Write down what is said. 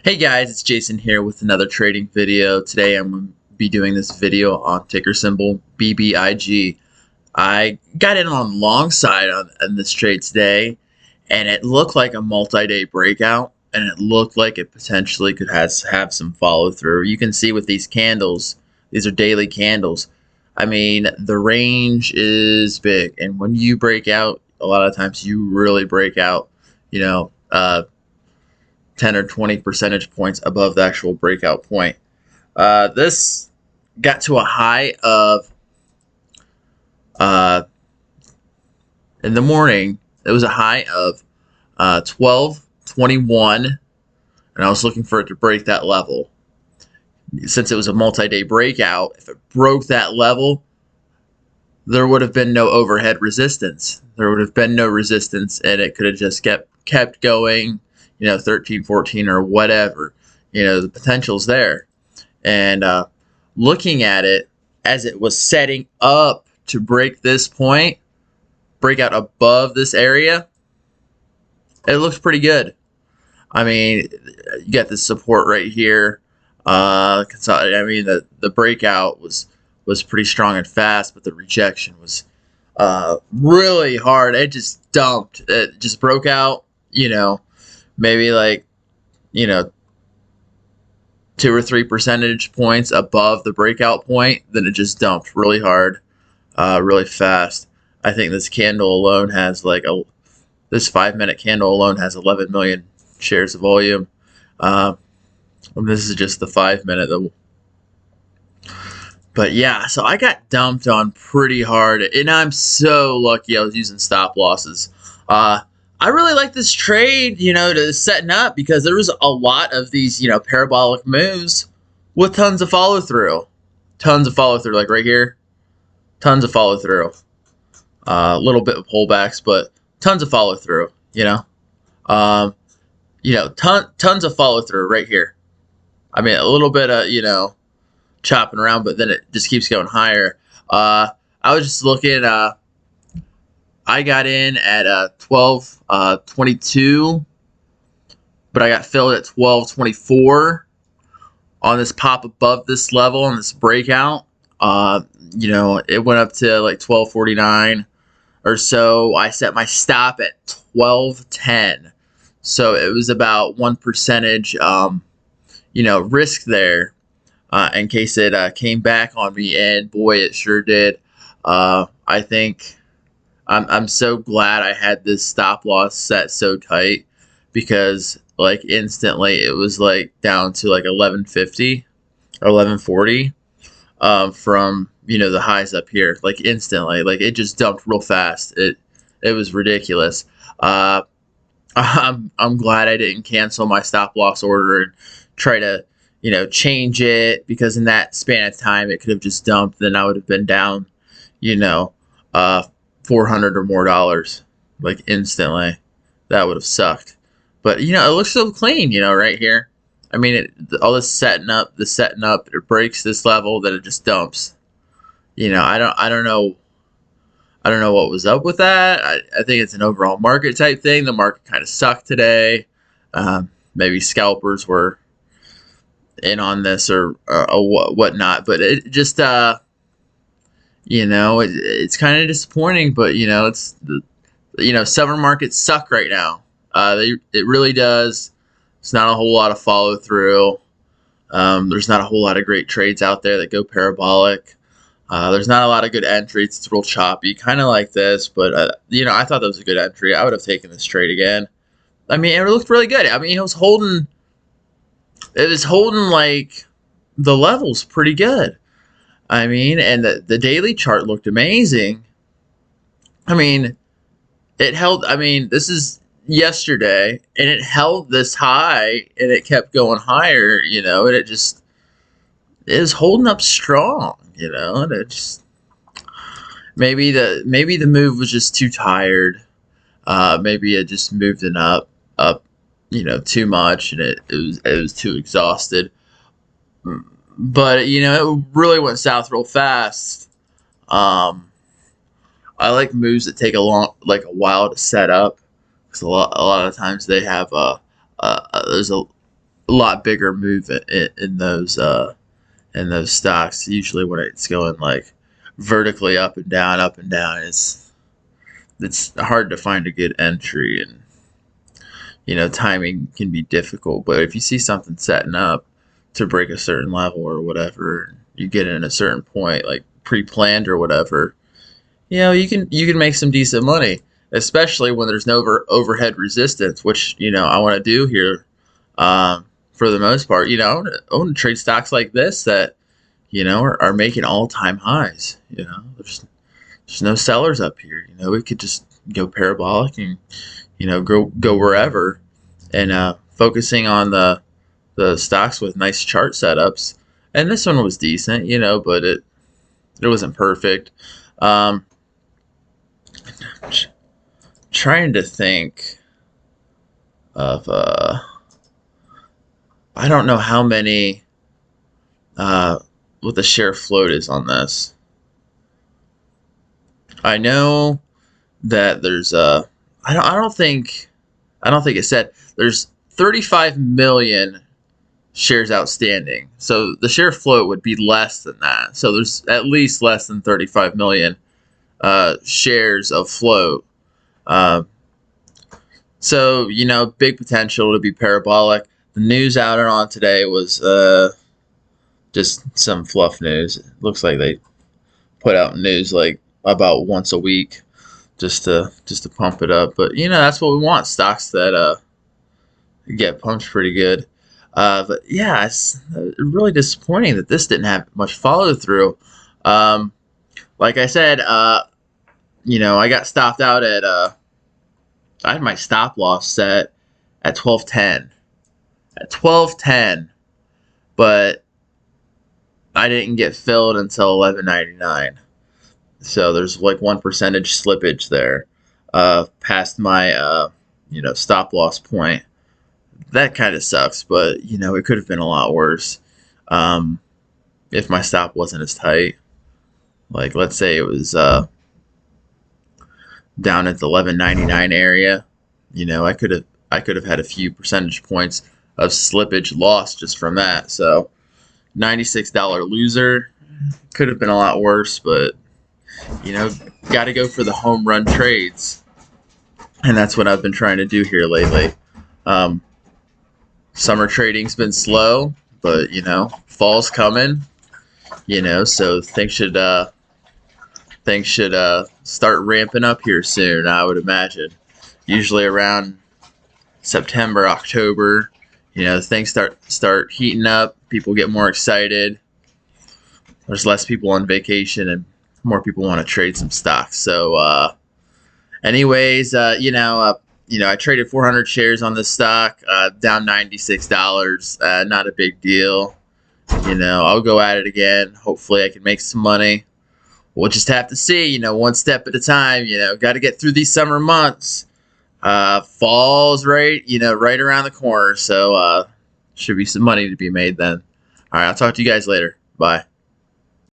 Hey guys, it's Jason here with another trading video. Today I'm going to be doing this video on ticker symbol BBIG. I got in on the long side on this trade today, and it looked like a multi-day breakout, and it looked like it potentially could have some follow through. You can see with these candles, these are daily candles. I mean, the range is big, and when you break out, a lot of times you really break out, you know, 10 or 20 percentage points above the actual breakout point. This got to a high of, in the morning, it was a high of 12.21, and I was looking for it to break that level. Since it was a multi-day breakout, if it broke that level, there would have been no overhead resistance. There would have been no resistance, and it could have just kept going, 13, 14, or whatever. The potential's there. And looking at it as it was setting up to break this point, break out above this area, it looks pretty good. I mean, you got this support right here. I mean, the breakout was pretty strong and fast, but the rejection was really hard. It just dumped. It just broke out, maybe like, 2 or 3 percentage points above the breakout point. Then it just dumped really hard, really fast. I think this candle alone has this 5-minute candle alone has 11 million shares of volume. And this is just the 5-minute though. But yeah, so I got dumped on pretty hard, and I'm so lucky I was using stop losses. I really like this trade, to setting up, because there was a lot of these, parabolic moves with tons of follow through. Tons of follow through, like right here. Tons of follow through. A little bit of pullbacks, but tons of follow through, tons of follow through right here. I mean, a little bit of, chopping around, but then it just keeps going higher. I was just looking, I got in at 12.22, but I got filled at 12.24 on this pop above this level on this breakout. It went up to like 12.49 or so. I set my stop at 12.10, so it was about 1 percentage, risk there, in case it came back on me, and boy, it sure did. I think I'm so glad I had this stop loss set so tight, because like instantly it was like down to like 11.50 or 11.40 from the highs up here, like instantly. Like it just dumped real fast. It was ridiculous. I'm glad I didn't cancel my stop loss order and try to change it, because in that span of time it could have just dumped. Then I would have been down $400 or more, like instantly. That would have sucked. But it looks so clean, right here. I mean, all this setting up, it breaks this level, then it just dumps. I don't know what was up with that. I think it's an overall market type thing. The market kind of sucked today. Maybe scalpers were in on this or whatnot, but it just it's kind of disappointing. But it's summer markets suck right now. It really does. It's not a whole lot of follow through. There's not a whole lot of great trades out there that go parabolic. There's not a lot of good entries. It's real choppy, kind of like this. But I thought that was a good entry. I would have taken this trade again. I mean, it looked really good. I mean, it was holding like the levels pretty good. I mean, and the daily chart looked amazing. I mean, it held. I mean, this is yesterday, and it held this high, and it kept going higher. And it is holding up strong. And it just maybe the move was just too tired. Maybe it just moved it up, too much, and it was too exhausted. But it really went south real fast. I like moves that take a while to set up, because a lot of times they have there's a lot bigger move in those stocks. Usually when it's going like vertically up and down, it's hard to find a good entry, and timing can be difficult. But if you see something setting up to break a certain level or whatever, you get in a certain point, like pre-planned or whatever, you can make some decent money, especially when there's no overhead resistance, which I want to do here. For the most part, I want to trade stocks like this that are making all-time highs. There's no sellers up here. We could just go parabolic and go wherever, and focusing on the stocks with nice chart setups. And this one was decent, but it wasn't perfect. Trying to think of I don't know how many what the share float is on this. I know that there's I don't think it said there's 35 million shares outstanding. So the share float would be less than that. So there's at least less than 35 million shares of float. So big potential to be parabolic. The news out and on today was just some fluff news. It looks like they put out news like about once a week, just to pump it up. But that's what we want, stocks that get pumped pretty good. But yeah, it's really disappointing that this didn't have much follow through. Like I said, I got stopped out at I had my stop loss set at 12.10. At 12.10, but I didn't get filled until 11.99. So there's like 1% slippage there, past my stop loss point. That kind of sucks, but it could have been a lot worse, if my stop wasn't as tight. Like, let's say it was down at the 11.99 area. I could have had a few percentage points of slippage lost just from that. So $96 loser. Could have been a lot worse, but got to go for the home run trades, and that's what I've been trying to do here lately. Summer trading's been slow, but fall's coming. So things should start ramping up here soon, I would imagine. Usually around September, October, things start heating up. People get more excited. There's less people on vacation, and more people want to trade some stocks. So, anyways, I traded 400 shares on this stock, down $96. Not a big deal. I'll go at it again. Hopefully, I can make some money. We'll just have to see. One step at a time. Got to get through these summer months. Fall's right around the corner. So, should be some money to be made then. All right, I'll talk to you guys later. Bye.